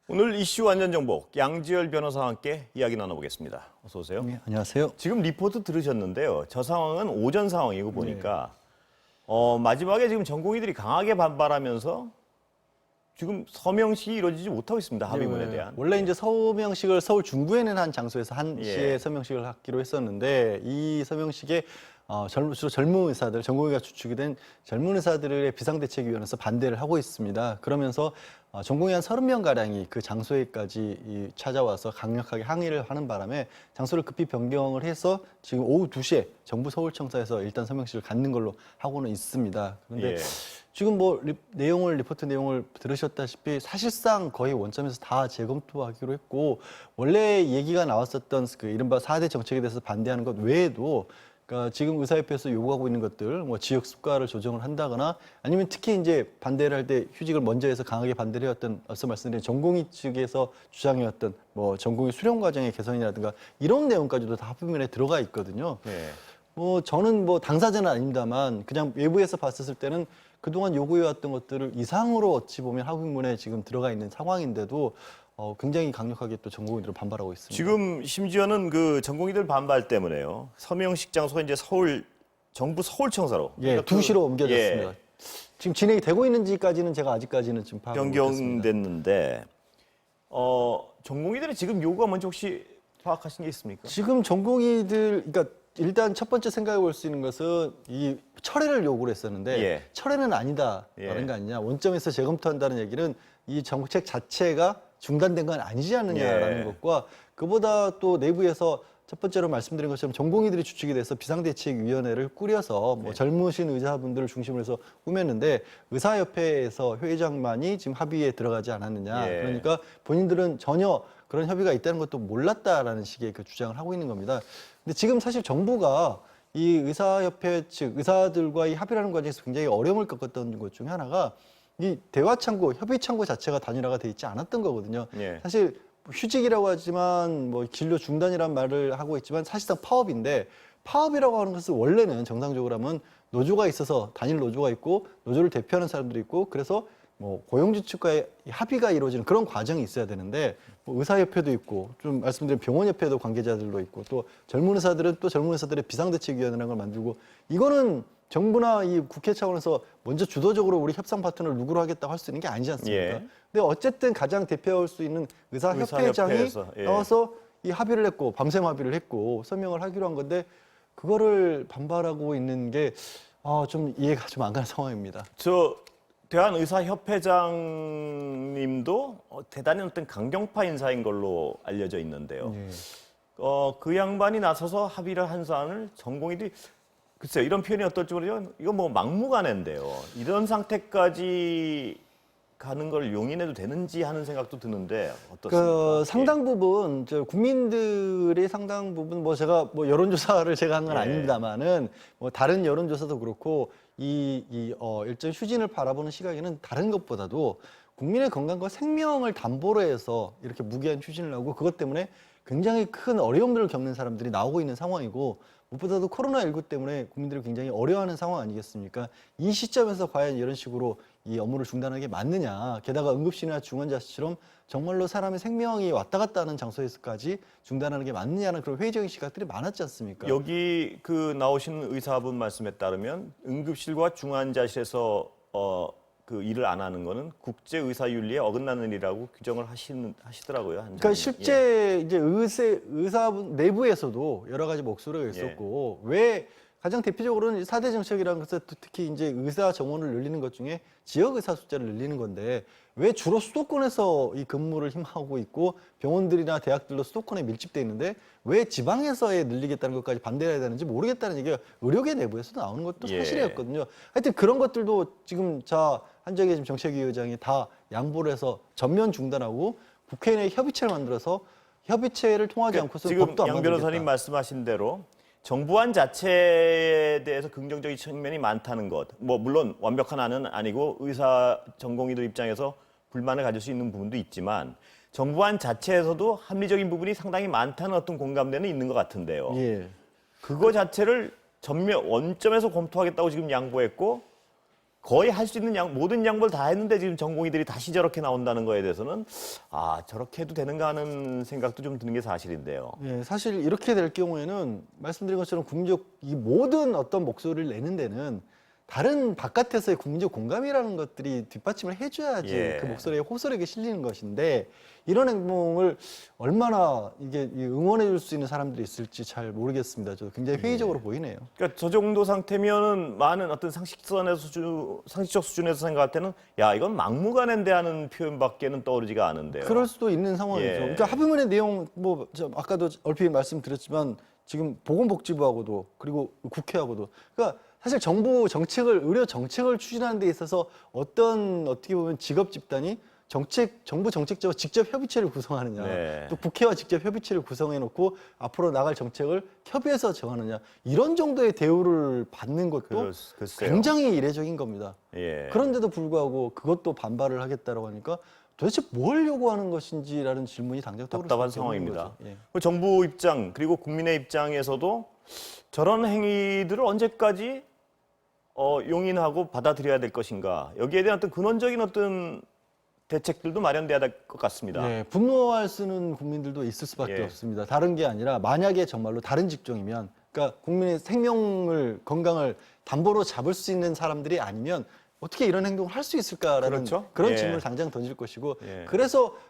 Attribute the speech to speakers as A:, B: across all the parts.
A: 오늘 이슈 완전 정복 양지열 변호사와 함께 이야기 나눠보겠습니다. 어서 오세요.
B: 네, 안녕하세요.
A: 지금 리포트 들으셨는데요. 저 상황은 오전 상황이고 보니까 마지막에 지금 전공의들이 강하게 반발하면서 지금 서명식이 이루어지지 못하고 있습니다. 합의문에 대한.
B: 원래 이제 서명식을 서울 중구에는 한 장소에서 1시에
A: 예.
B: 서명식을 하기로 했었는데 이 서명식에 주로 젊은 의사들, 전공의가 주축이 된 젊은 의사들의 비상대책위원회에서 반대를 하고 있습니다. 그러면서 전공의 한 30명가량이 그 장소에까지 찾아와서 강력하게 항의를 하는 바람에 장소를 급히 변경을 해서 지금 오후 2시에 정부 서울청사에서 일단 서명식을 갖는 걸로 하고는 있습니다. 그런데
A: 예.
B: 지금 리포트 내용을 들으셨다시피 사실상 거의 원점에서 다 재검토하기로 했고 원래 얘기가 나왔었던 그 이른바 4대 정책에 대해서 반대하는 것 외에도 그러니까 지금 의사협회에서 요구하고 있는 것들, 뭐 지역 수가를 조정을 한다거나 아니면 특히 이제 반대를 할 때 휴직을 먼저 해서 강하게 반대를 해왔던 앞서 말씀드린 전공의 측에서 주장해왔던 뭐 전공의 수련 과정의 개선이라든가 이런 내용까지도 다 합의문에 들어가 있거든요.
A: 예.
B: 뭐 저는 뭐 당사자는 아닙니다만 그냥 외부에서 봤었을 때는 그동안 요구해왔던 것들을 이상으로 어찌 보면 합의문에 지금 들어가 있는 상황인데도 굉장히 강력하게 또 전공의들은 반발하고 있습니다.
A: 지금 심지어는 그 전공의들 반발 때문에요. 서명식 장소가 이제 정부 서울청사로.
B: 예,
A: 그러니까
B: 2시로 옮겨졌습니다.
A: 예,
B: 지금 진행이 되고 있는지까지는 제가 아직까지는 지금 파악을 못했습니다.
A: 변경됐는데 전공의들의 지금 요구가 뭔지 혹시 파악하신 게 있습니까?
B: 지금 전공의들, 그러니까 일단 첫 번째 생각해 볼 수 있는 것은 이 철회를 요구를 했었는데
A: 예.
B: 철회는 아니다라는
A: 예.
B: 거 아니냐. 원점에서 재검토한다는 얘기는 이 정책 자체가 중단된 건 아니지 않느냐라는
A: 예.
B: 것과 그보다 또 내부에서 첫 번째로 말씀드린 것처럼 전공의들이 주축이 돼서 비상대책위원회를 꾸려서 뭐 젊으신 의사분들을 중심으로 해서 꾸몄는데 의사협회에서 회장만이 지금 합의에 들어가지 않았느냐.
A: 예.
B: 그러니까 본인들은 전혀 그런 협의가 있다는 것도 몰랐다라는 식의 그 주장을 하고 있는 겁니다. 근데 지금 사실 정부가 이 의사협회 측 의사들과 이 합의라는 과정에서 굉장히 어려움을 겪었던 것 중에 하나가 이 대화창구, 협의창구 자체가 단일화가 돼 있지 않았던 거거든요.
A: 예.
B: 사실 휴직이라고 하지만 뭐 진료 중단이란 말을 하고 있지만 사실상 파업인데 파업이라고 하는 것은 원래는 정상적으로 하면 노조가 있어서 단일 노조가 있고 노조를 대표하는 사람들이 있고 그래서 뭐 고용주 측과의 합의가 이루어지는 그런 과정이 있어야 되는데 뭐 의사협회도 있고 좀 말씀드린 병원협회도 관계자들도 있고 또 젊은 의사들은 또 젊은 의사들의 비상대책위원회라는 걸 만들고 이거는 정부나 이 국회 차원에서 먼저 주도적으로 우리 협상 파트너를 누구로 하겠다고 할 수 있는 게 아니지 않습니까?
A: 예.
B: 근데 어쨌든 가장 대표할 수 있는 의사협회장이
A: 의사협회에서, 예.
B: 나와서 이 합의를 했고 밤샘 합의를 했고 서명을 하기로 한 건데 그거를 반발하고 있는 게 좀 이해가 좀 안 가는 상황입니다.
A: 저 대한의사협회장님도 대단히 어떤 강경파 인사인 걸로 알려져 있는데요.
B: 예.
A: 그 양반이 나서서 합의를 한 사안을 전공의들이 글쎄요, 이런 표현이 어떨지 모르지만 이거 뭐 막무가내인데요. 이런 상태까지 가는 걸 용인해도 되는지 하는 생각도 드는데 어떻습니까?
B: 그 상당 부분 국민들의 상당 부분 뭐 제가 뭐 여론조사를 제가 한 건
A: 예.
B: 아닙니다만은 뭐 다른 여론조사도 그렇고 일정 휴진을 바라보는 시각에는 다른 것보다도 국민의 건강과 생명을 담보로 해서 이렇게 무기한 휴진을 하고 그것 때문에 굉장히 큰 어려움들을 겪는 사람들이 나오고 있는 상황이고 무엇보다도 코로나19 때문에 국민들이 굉장히 어려워하는 상황 아니겠습니까? 이 시점에서 과연 이런 식으로 이 업무를 중단하는 게 맞느냐. 게다가 응급실이나 중환자실처럼 정말로 사람의 생명이 왔다 갔다 하는 장소에서까지 중단하는 게 맞느냐는 그런 회의적인 시각들이 많았지 않습니까?
A: 여기 그 나오신 의사분 말씀에 따르면 응급실과 중환자실에서 그 일을 안 하는 거는 국제의사윤리에 어긋나는 일이라고 규정을 하시더라고요.
B: 그러니까 실제 이제 의사분 내부에서도 여러 가지 목소리가 있었고 왜 가장 대표적으로는 4대 정책이라는 것은 특히 이제 의사 정원을 늘리는 것 중에 지역 의사 숫자를 늘리는 건데 왜 주로 수도권에서 이 근무를 힘하고 있고 병원들이나 대학들도 수도권에 밀집돼 있는데 왜 지방에서의 늘리겠다는 것까지 반대해야 되는지 모르겠다는 얘기가 의료계 내부에서 나오는 것도
A: 예.
B: 사실이었거든요. 하여튼 그런 것들도 지금 한정희 지금 정책위 의장이 다 양보를 해서 전면 중단하고 국회내 협의체를 만들어서 협의체를 통하지 않고서
A: 지금
B: 법도 안
A: 양
B: 만들겠다.
A: 변호사님 말씀하신 대로 정부안 자체에 대해서 긍정적인 측면이 많다는 것, 뭐 물론 완벽한 안은 아니고 의사 전공의들 입장에서 불만을 가질 수 있는 부분도 있지만 정부안 자체에서도 합리적인 부분이 상당히 많다는 어떤 공감대는 있는 것 같은데요.
B: 예.
A: 그거 자체를 원점에서 검토하겠다고 지금 양보했고 거의 할 수 있는 모든 양보를 다 했는데 지금 전공의들이 다시 저렇게 나온다는 거에 대해서는 저렇게 해도 되는가 하는 생각도 좀 드는 게 사실인데요.
B: 예, 사실 이렇게 될 경우에는 말씀드린 것처럼 국민적 이 모든 어떤 목소리를 내는 데는 다른 바깥에서의 국민적 공감이라는 것들이 뒷받침을 해줘야지
A: 예.
B: 그 목소리에 호소력이 실리는 것인데 이런 행동을 얼마나 이게 응원해 줄 수 있는 사람들이 있을지 잘 모르겠습니다. 저 굉장히 회의적으로 보이네요.
A: 그러니까 저 정도 상태면은 많은 어떤 상식적 수준에서 생각할 때는 야 이건 막무가내인데 하는 표현밖에는 떠오르지가 않은데요.
B: 그럴 수도 있는 상황이죠.
A: 예.
B: 그러니까 합의문의 내용 아까도 얼핏 말씀드렸지만 지금 보건복지부하고도 그리고 국회하고도 그러니까 사실 정부 정책을 의료 정책을 추진하는 데 있어서 어떻게 보면 직업 집단이 정부 정책자와 직접 협의체를 구성하느냐,
A: 네.
B: 또 국회와 직접 협의체를 구성해 놓고 앞으로 나갈 정책을 협의해서 정하느냐 이런 정도의 대우를 받는 것도
A: 글쎄요.
B: 굉장히 이례적인 겁니다.
A: 예.
B: 그런데도 불구하고 그것도 반발을 하겠다라고 하니까 도대체 뭘 요구하는 것인지라는 질문이 당장 떠오를
A: 답답한
B: 수밖에 없는
A: 상황입니다.
B: 거죠. 예.
A: 그 정부 입장 그리고 국민의 입장에서도 저런 행위들을 언제까지 용인하고 받아들여야 될 것인가 여기에 대한 어떤 근원적인 어떤 대책들도 마련돼야 될 것 같습니다.
B: 네, 분노할 수는 국민들도 있을 수밖에
A: 예.
B: 없습니다. 다른 게 아니라 만약에 정말로 다른 직종이면 그러니까 국민의 생명을 건강을 담보로 잡을 수 있는 사람들이 아니면 어떻게 이런 행동을 할 수 있을까라는
A: 그렇죠.
B: 그런
A: 예.
B: 질문을 당장 던질 것이고
A: 예.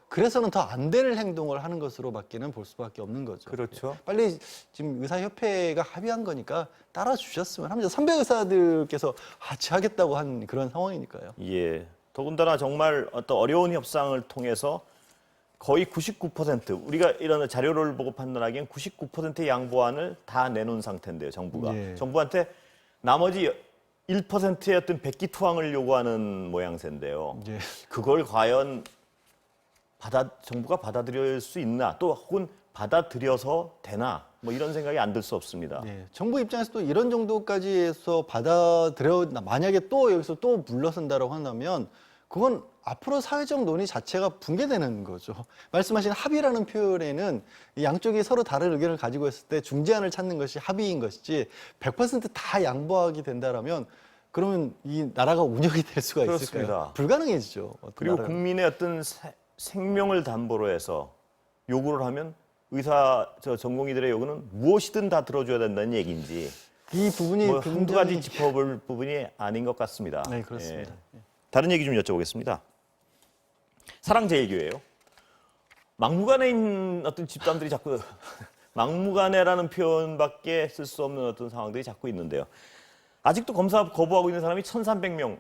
B: 그래서는 더 안 될 행동을 하는 것으로밖에는 볼 수밖에 없는 거죠.
A: 그렇죠.
B: 빨리 지금 의사협회가 합의한 거니까 따라주셨으면 합니다. 선배 의사들께서 같이 하겠다고 한 그런 상황이니까요.
A: 예. 더군다나 정말 어떤 어려운 협상을 통해서 거의 99% 우리가 이런 자료를 보고 판단하기엔 99%의 양보안을 다 내놓은 상태인데요, 정부가.
B: 예.
A: 정부한테 나머지 1%의 어떤 백기투항을 요구하는 모양새인데요.
B: 예.
A: 그걸 과연 정부가 받아들일 수 있나 또 혹은 받아들여서 되나 뭐 이런 생각이 안 들 수 없습니다.
B: 네, 정부 입장에서도 이런 정도까지 해서 만약에 또 여기서 또 물러선다라고 한다면 그건 앞으로 사회적 논의 자체가 붕괴되는 거죠. 말씀하신 합의라는 표현에는 양쪽이 서로 다른 의견을 가지고 있을 때 중재안을 찾는 것이 합의인 것이지 100%다 양보하게 된다라면 그러면 이 나라가 운영이 될 수가 있을까요?
A: 그렇습니다.
B: 불가능해지죠. 어떤
A: 그리고
B: 나라는.
A: 국민의 어떤 생명을 담보로 해서 요구를 하면 전공의들의 요구는 무엇이든 다 들어줘야 된다는 얘기인지
B: 이 부분이
A: 뭐
B: 굉장히
A: 한두 가지 짚어볼 부분이 아닌 것 같습니다.
B: 네, 그렇습니다.
A: 예. 다른 얘기 좀 여쭤보겠습니다. 사랑제일교회요. 막무가내인 어떤 집단들이 자꾸 막무가내라는 표현밖에 쓸 수 없는 어떤 상황들이 자꾸 있는데요. 아직도 검사 거부하고 있는 사람이 1,300명.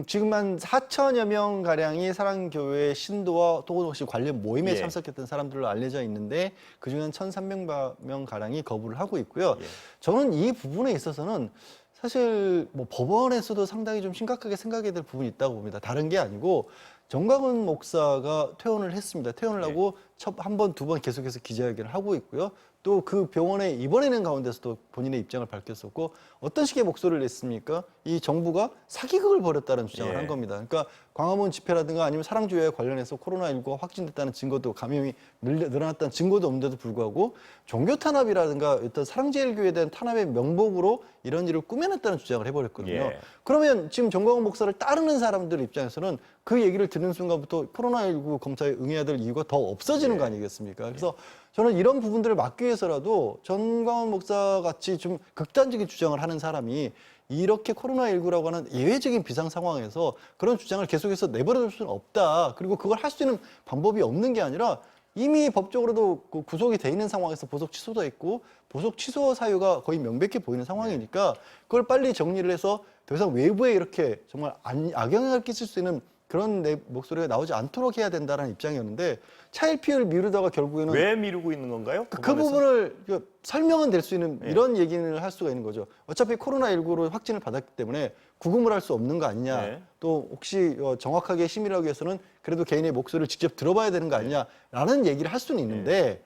B: 지금 한 4천여 명 가량이 사랑교회 신도와 또 혹시 관련 모임에
A: 예.
B: 참석했던 사람들로 알려져 있는데 그중에 1,300명 가량이 거부를 하고 있고요.
A: 예.
B: 저는 이 부분에 있어서는 사실 뭐 법원에서도 상당히 좀 심각하게 생각해야 될 부분이 있다고 봅니다. 다른 게 아니고 정광훈 목사가 퇴원을 했습니다. 퇴원을
A: 네.
B: 하고 한 번, 두 번 계속해서 기자회견을 하고 있고요. 또 그 병원에 입원하는 가운데서도 본인의 입장을 밝혔었고 어떤 식의 목소리를 냈습니까? 이 정부가 사기극을 벌였다는 주장을
A: 예.
B: 한 겁니다. 그러니까 광화문 집회라든가 아니면 사랑주의와 관련해서 코로나19가 확진됐다는 증거도 감염이 늘어났다는 증거도 없는데도 불구하고 종교 탄압이라든가 어떤 사랑제일교회에 대한 탄압의 명목으로 이런 일을 꾸며냈다는 주장을 해버렸거든요.
A: 예.
B: 그러면 지금 정광훈 목사를 따르는 사람들 입장에서는 그 얘기를 듣는 순간부터 코로나19 검사에 응해야 될 이유가 더 없어지는 거 아니겠습니까? 그래서 저는 이런 부분들을 막기 위해서라도 전광훈 목사 같이 좀 극단적인 주장을 하는 사람이 이렇게 코로나19라고 하는 예외적인 비상 상황에서 그런 주장을 계속해서 내버려둘 수는 없다. 그리고 그걸 할 수 있는 방법이 없는 게 아니라 이미 법적으로도 구속이 돼 있는 상황에서 보석 취소도 있고 보석 취소 사유가 거의 명백해 보이는 상황이니까 그걸 빨리 정리를 해서 더 이상 외부에 이렇게 정말 악영향을 끼칠 수 있는 그런 내 목소리가 나오지 않도록 해야 된다는 입장이었는데 차일피일 미루다가 결국에는
A: 왜 미루고 있는 건가요?
B: 그 부분을 설명은 될 수 있는
A: 예.
B: 이런 얘기를 할 수가 있는 거죠. 어차피 코로나19로 확진을 받았기 때문에 구금을 할 수 없는 거 아니냐.
A: 네.
B: 또 혹시 정확하게 심의하기 위해서는 그래도 개인의 목소리를 직접 들어봐야 되는 거 아니냐라는 얘기를 할 수는 있는데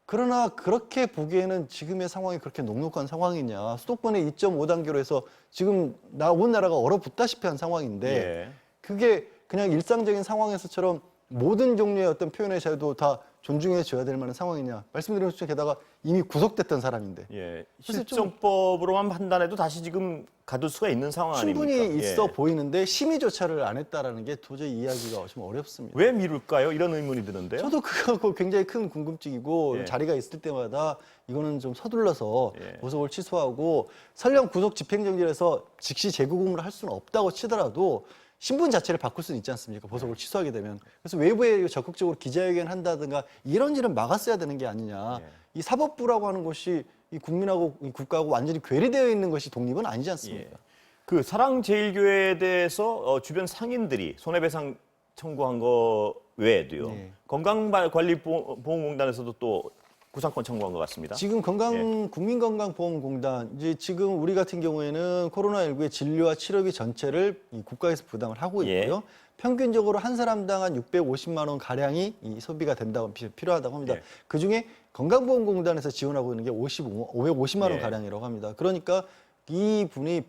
B: 그러나 그렇게 보기에는 지금의 상황이 그렇게 녹록한 상황이냐. 수도권의 2.5단계로 해서 지금 온 나라가 얼어붙다시피 한 상황인데
A: 예.
B: 그게 그냥 일상적인 상황에서처럼 모든 종류의 어떤 표현의 자유도 다 존중해 줘야 될 만한 상황이냐. 말씀드린 것처럼 게다가 이미 구속됐던 사람인데.
A: 예,
B: 그래서 좀
A: 실정법으로만 판단해도 다시 지금 가둘 수가 있는 상황 아닙니까?
B: 충분히 있어
A: 예.
B: 보이는데 심의조차를 안 했다라는 게 도저히 이해하기가 좀 어렵습니다.
A: 왜 미룰까요? 이런 의문이 드는데요.
B: 저도 그거 굉장히 큰 궁금증이고
A: 예.
B: 자리가 있을 때마다 이거는 좀 서둘러서
A: 예.
B: 보석을 취소하고 설령 구속 집행정지에서 즉시 재구금을 할 수는 없다고 치더라도 신분 자체를 바꿀 수는 있지 않습니까? 보석을 취소하게 되면. 그래서 외부에 적극적으로 기자회견 한다든가 이런 일은 막았어야 되는 게 아니냐.
A: 예.
B: 이 사법부라고 하는 것이 이 국민하고 이 국가하고 완전히 괴리되어 있는 것이 독립은 아니지 않습니까?
A: 예. 그 사랑제일교회에 대해서 주변 상인들이 손해배상 청구한 거 외에도요.
B: 예.
A: 건강관리보험공단에서도 또 구상권 청구한 것 같습니다.
B: 지금 국민건강보험공단 이제 지금 우리 같은 경우에는 코로나19의 진료와 치료비 전체를 이 국가에서 부담을 하고 있고요.
A: 예.
B: 평균적으로 한 사람당 한 650만 원 가량이 이 소비가 된다고 필요하다고 합니다.
A: 예.
B: 그 중에 건강보험공단에서 지원하고 있는 게 550만 원
A: 예.
B: 가량이라고 합니다. 그러니까 이 분이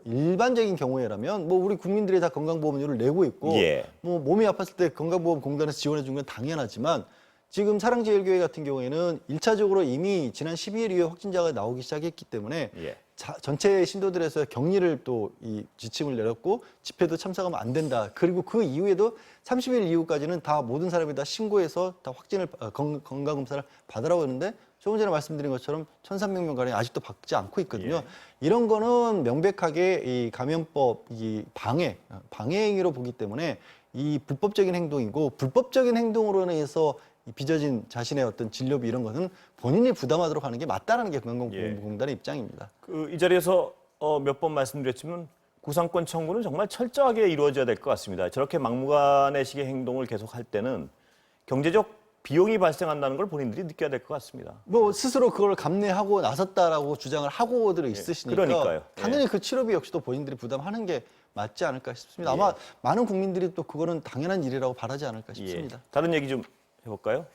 B: 일반적인 경우에라면 뭐 우리 국민들이 다 건강보험료를 내고 있고
A: 예.
B: 뭐 몸이 아팠을 때 건강보험공단에서 지원해 준 건 당연하지만 지금 사랑제일교회 같은 경우에는 1차적으로 이미 지난 12일 이후에 확진자가 나오기 시작했기 때문에
A: 예.
B: 전체 신도들에서 격리를 또 이 지침을 내렸고 집회도 참석하면 안 된다. 그리고 그 이후에도 30일 이후까지는 다 모든 사람이 다 신고해서 다 확진을 건강검사를 받으라고 했는데 조금 전에 말씀드린 것처럼 1,300명 가량이 아직도 받지 않고 있거든요.
A: 예.
B: 이런 거는 명백하게 이 감염법 이 방해 행위로 보기 때문에 이 불법적인 행동이고 불법적인 행동으로 인해서 이 빚어진 자신의 어떤 진료비 이런 것은 본인이 부담하도록 하는 게 맞다라는 게 건강보험공단의 입장입니다.
A: 이 자리에서 몇 번 말씀드렸지만 구상권 청구는 정말 철저하게 이루어져야 될 것 같습니다. 저렇게 막무가내식의 행동을 계속할 때는 경제적 비용이 발생한다는 걸 본인들이 느껴야 될 것 같습니다.
B: 뭐 스스로 그걸 감내하고 나섰다라고 주장을 하고들 있으시니까
A: 그러니까요.
B: 당연히 그 치료비 역시도 본인들이 부담하는 게 맞지 않을까 싶습니다. 아마 많은 국민들이 또 그거는 당연한 일이라고 바라지 않을까 싶습니다.
A: 다른 얘기 좀 해볼까요?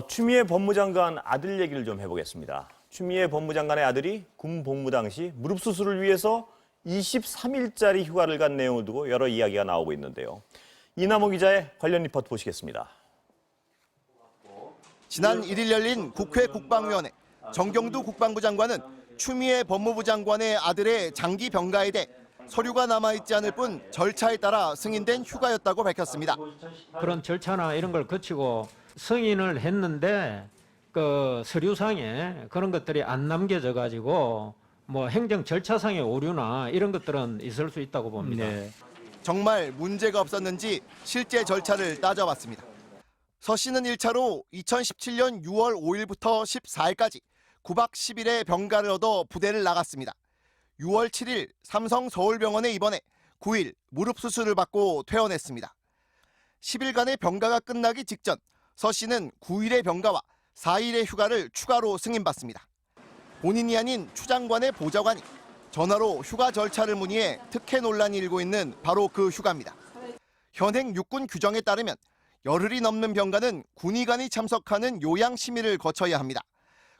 A: 추미애 법무장관 아들 얘기를 좀 해보겠습니다. 추미애 법무장관의 아들이 군 복무 당시 무릎 수술을 위해서 23일짜리 휴가를 간 내용을 두고 여러 이야기가 나오고 있는데요. 이남호 기자의 관련 리포트 보시겠습니다.
C: 지난 1일 열린 국회 국방위원회 정경두 국방부 장관은 추미애 법무부 장관의 아들의 장기 병가에 대해 서류가 남아있지 않을 뿐 절차에 따라 승인된 휴가였다고 밝혔습니다.
D: 그런 절차나 이런 걸 거치고 승인을 했는데 그 서류상에 그런 것들이 안 남겨져 가지고 뭐 행정 절차상의 오류나 이런 것들은 있을 수 있다고 봅니다.
C: 정말 문제가 없었는지 실제 절차를 따져봤습니다. 서 씨는 1차로 2017년 6월 5일부터 14일까지 9박 10일의 병가를 얻어 부대를 나갔습니다. 6월 7일 삼성 서울병원에 입원해 9일 무릎 수술을 받고 퇴원했습니다. 10일간의 병가가 끝나기 직전 서 씨는 9일의 병가와 4일의 휴가를 추가로 승인받습니다. 본인이 아닌 추 장관의 보좌관이 전화로 휴가 절차를 문의해 특혜 논란이 일고 있는 바로 그 휴가입니다. 현행 육군 규정에 따르면 열흘이 넘는 병가는 군의관이 참석하는 요양 심의를 거쳐야 합니다.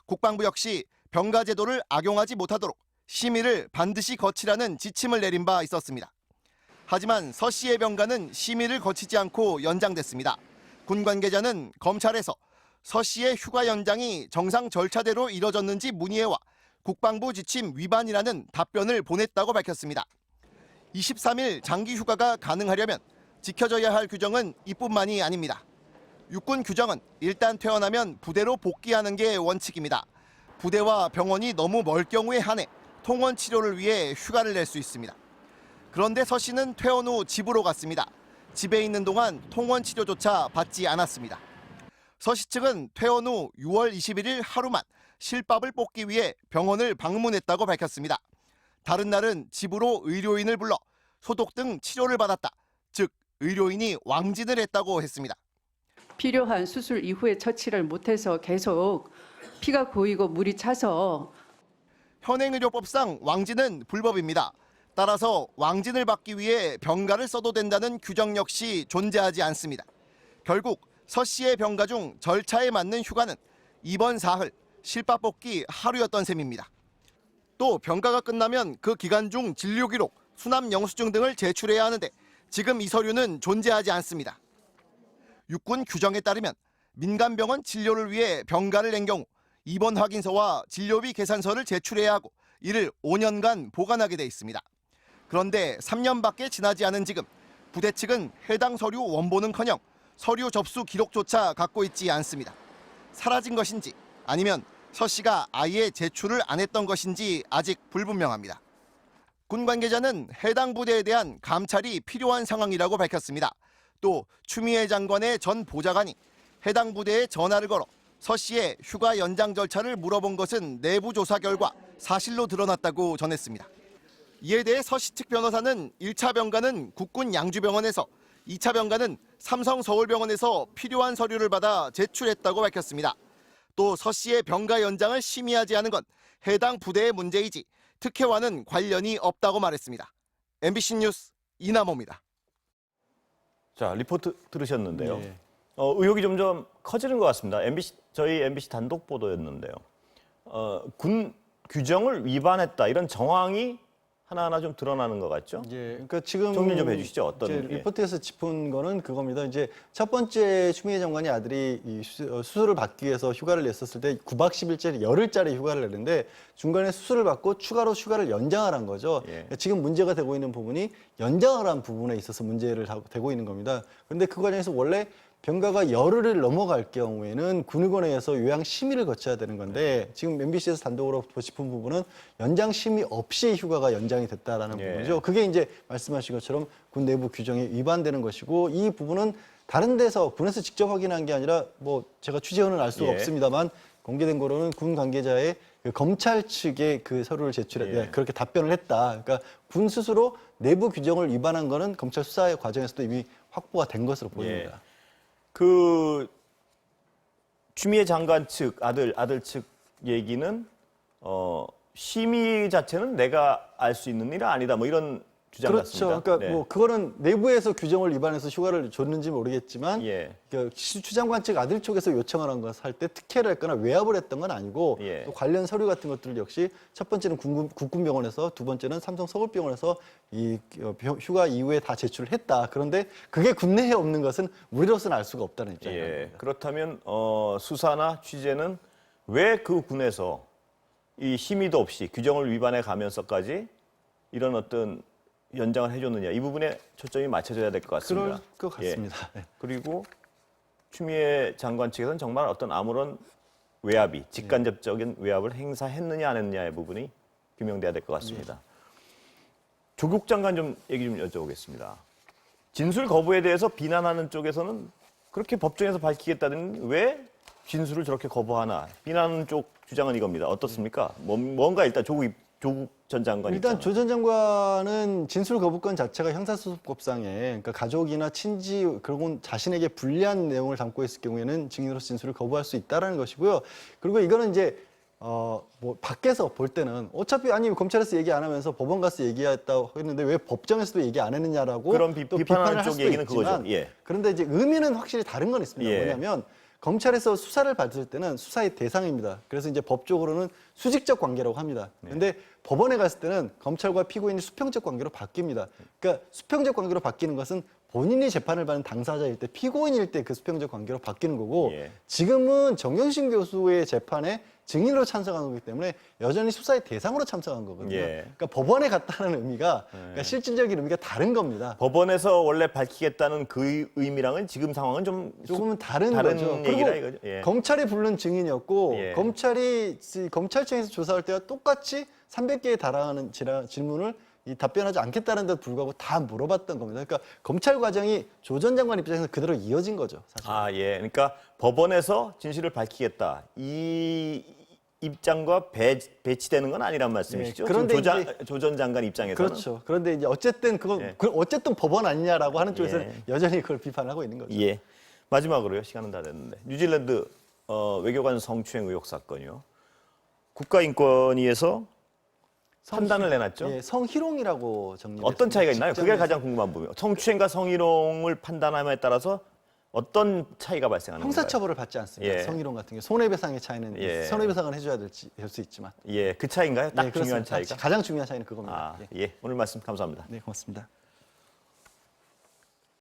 C: 국방부 역시 병가 제도를 악용하지 못하도록 심의를 반드시 거치라는 지침을 내린 바 있었습니다. 하지만 서 씨의 병가는 심의를 거치지 않고 연장됐습니다. 군 관계자는 검찰에서 서 씨의 휴가 연장이 정상 절차대로 이뤄졌는지 문의해와 국방부 지침 위반이라는 답변을 보냈다고 밝혔습니다. 23일 장기 휴가가 가능하려면 지켜져야 할 규정은 이뿐만이 아닙니다. 육군 규정은 일단 퇴원하면 부대로 복귀하는 게 원칙입니다. 부대와 병원이 너무 멀 경우에 한해 통원 치료를 위해 휴가를 낼 수 있습니다. 그런데 서 씨는 퇴원 후 집으로 갔습니다. 집에 있는 동안 통원 치료조차 받지 않았습니다. 서 씨 측은 퇴원 후 6월 21일 하루만 실밥을 뽑기 위해 병원을 방문했다고 밝혔습니다. 다른 날은 집으로 의료인을 불러 소독 등 치료를 받았다. 즉 의료인이 왕진을 했다고 했습니다.
E: 필요한 수술 이후에 처치를 못해서 계속 피가 고이고 물이 차서
C: 현행의료법상 왕진은 불법입니다. 따라서 왕진을 받기 위해 병가를 써도 된다는 규정 역시 존재하지 않습니다. 결국 서 씨의 병가 중 절차에 맞는 휴가는 입원 사흘, 실밥 뽑기 하루였던 셈입니다. 또 병가가 끝나면 그 기간 중 진료 기록, 수납 영수증 등을 제출해야 하는데 지금 이 서류는 존재하지 않습니다. 육군 규정에 따르면 민간병원 진료를 위해 병가를 낸 경우 입원 확인서와 진료비 계산서를 제출해야 하고 이를 5년간 보관하게 돼 있습니다. 그런데 3년밖에 지나지 않은 지금 부대 측은 해당 서류 원본은커녕 서류 접수 기록조차 갖고 있지 않습니다. 사라진 것인지 아니면 서 씨가 아예 제출을 안 했던 것인지 아직 불분명합니다. 군 관계자는 해당 부대에 대한 감찰이 필요한 상황이라고 밝혔습니다. 또 추미애 장관의 전 보좌관이 해당 부대에 전화를 걸어 서 씨의 휴가 연장 절차를 물어본 것은 내부 조사 결과 사실로 드러났다고 전했습니다. 이에 대해 서 씨 측 변호사는 1차 병가는 국군 양주병원에서 2차 병가는 삼성 서울병원에서 필요한 서류를 받아 제출했다고 밝혔습니다. 또 서 씨의 병가 연장을 심의하지 않은 건 해당 부대의 문제이지 특혜와는 관련이 없다고 말했습니다. MBC 뉴스 이남호입니다.
A: 자, 리포트 들으셨는데요.
B: 네.
A: 의혹이 점점 커지는 것 같습니다. 저희 MBC 단독 보도였는데요. 군 규정을 위반했다 이런 정황이 하나하나 좀 드러나는 것 같죠?
B: 예, 그러니까 지금
A: 정리 좀 해주시죠. 어떤
B: 이제
A: 게?
B: 리포트에서 짚은 거는 그겁니다. 이제 첫 번째 추미애 장관이 아들이 이 수술을 받기 위해서 휴가를 냈었을 때 9박 10일짜리 열흘짜리 휴가를 냈는데 중간에 수술을 받고 추가로 휴가를 연장을 한 거죠.
A: 예.
B: 그러니까 지금 문제가 되고 있는 부분이 연장을 한 부분에 있어서 문제를 되고 있는 겁니다. 그런데 그 과정에서 원래 병가가 열흘을 넘어갈 경우에는 군의원회에서 요양 심의를 거쳐야 되는 건데 지금 MBC에서 단독으로 짚은 부분은 연장 심의 없이 휴가가 연장이 됐다라는
A: 예.
B: 부분이죠. 그게 이제 말씀하신 것처럼 군 내부 규정에 위반되는 것이고 이 부분은 다른 데서 군에서 직접 확인한 게 아니라 뭐 제가 취재원은 알 수가
A: 예.
B: 없습니다만 공개된 거로는 군 관계자의 그 검찰 측에 그 서류를
A: 예.
B: 그렇게 답변을 했다. 그러니까 군 스스로 내부 규정을 위반한 거는 검찰 수사의 과정에서도 이미 확보가 된 것으로 보입니다.
A: 그 추미애 장관 측 아들 측 얘기는 심의 자체는 내가 알 수 있는 일은 아니다. 뭐 이런 주장
B: 그렇죠.
A: 같습니다.
B: 그러니까
A: 네.
B: 뭐 그거는 내부에서 규정을 위반해서 휴가를 줬는지 모르겠지만
A: 예.
B: 그 추 장관 측 아들 쪽에서 요청을 한 것을 할 때 특혜를 했거나 외압을 했던 건 아니고
A: 예.
B: 또 관련 서류 같은 것들 역시 첫 번째는 국군병원에서 두 번째는 삼성 서울병원에서 이 휴가 이후에 다 제출을 했다. 그런데 그게 군내에 없는 것은 우리로서는 알 수가 없다는 입장입니다.
A: 예. 그렇다면 수사나 취재는 왜 그 군에서 이 심의도 없이 규정을 위반해 가면서까지 이런 어떤 연장을 해줬느냐 이 부분에 초점이 맞춰져야 될 것 같습니다.
B: 그럴 것 같습니다. 네.
A: 그리고 추미애 장관 측에서는 정말 어떤 아무런 외압이 직간접적인 외압을 행사했느냐 안 했느냐의 부분이 규명돼야 될 것 같습니다. 조국 장관 좀 얘기 좀 여쭤보겠습니다. 진술 거부에 대해서 비난하는 쪽에서는 그렇게 법정에서 밝히겠다더니 왜 진술을 저렇게 거부하나 비난하는 쪽 주장은 이겁니다. 어떻습니까? 뭔가 일단 조국 전 장관이
B: 일단
A: 있잖아요.
B: 조 전 장관은 진술 거부권 자체가 형사소송법상에 그러니까 가족이나 친지 그리고 자신에게 불리한 내용을 담고 있을 경우에는 증인으로서 진술을 거부할 수 있다라는 것이고요. 그리고 이거는 이제 뭐 밖에서 볼 때는 어차피 아니 검찰에서 얘기 안 하면서 법원 가서 얘기했다고 했는데 왜 법정에서도 얘기 안 했느냐라고
A: 그런
B: 또
A: 비판하는
B: 비판을 할
A: 쪽
B: 수도
A: 얘기는
B: 있지만
A: 그거죠. 예.
B: 그런데 이제 의미는 확실히 다른 건 있습니다.
A: 예.
B: 뭐냐면 검찰에서 수사를 받을 때는 수사의 대상입니다. 그래서 이제 법적으로는 수직적 관계라고 합니다. 그런데 법원에 갔을 때는 검찰과 피고인이 수평적 관계로 바뀝니다. 그러니까 수평적 관계로 바뀌는 것은 본인이 재판을 받는 당사자일 때, 피고인일 때 그 수평적 관계로 바뀌는 거고
A: 예.
B: 지금은 정경심 교수의 재판에 증인으로 참석한 거기 때문에 여전히 수사의 대상으로 참석한 거거든요.
A: 예.
B: 그러니까 법원에 갔다는 의미가 그러니까 실질적인 의미가 다른 겁니다.
A: 법원에서 원래 밝히겠다는 그 의미랑은 지금 상황은 좀
B: 조금은 다른
A: 다른
B: 거죠.
A: 얘기라
B: 그리고
A: 이거죠. 예.
B: 검찰이 부른 증인이었고
A: 예.
B: 검찰청에서 조사할 때와 똑같이 300개에 달하는 질문을 답변하지 않겠다는 데 불구하고 다 물어봤던 겁니다. 그러니까 검찰 과정이 조 전 장관 입장에서 그대로 이어진 거죠. 사실.
A: 아, 예. 그러니까 법원에서 진실을 밝히겠다. 이 입장과 배치되는 건 아니란 말씀이시죠?
B: 예, 그런데
A: 조 전 장관 입장에서는.
B: 그렇죠. 그런데 이제 어쨌든 그건
A: 예.
B: 어쨌든 법원 아니냐라고 하는 쪽에서는
A: 예.
B: 여전히 그걸 비판하고 있는 거죠.
A: 예. 마지막으로요. 시간은 다 됐는데. 뉴질랜드 외교관 성추행 의혹 사건이요. 국가인권위에서 판단을 내놨죠.
B: 예, 성희롱이라고 정리했습니다.
A: 어떤 차이가 있나요? 그게
B: 직장에서.
A: 가장 궁금한 부분이에요. 성추행과 성희롱을 판단함에 따라서 어떤 차이가 발생하는 건가요?
B: 형사처벌을 받지 않습니다.
A: 예.
B: 성희롱 같은 경우 손해배상의 차이는
A: 예.
B: 손해배상을 해줘야 될 수 있지만
A: 예, 그 차이인가요? 딱
B: 예,
A: 중요한
B: 그렇습니다.
A: 차이가.
B: 가장 중요한 차이는 그겁니다.
A: 아,
B: 예.
A: 예. 오늘 말씀 감사합니다.
B: 네, 고맙습니다.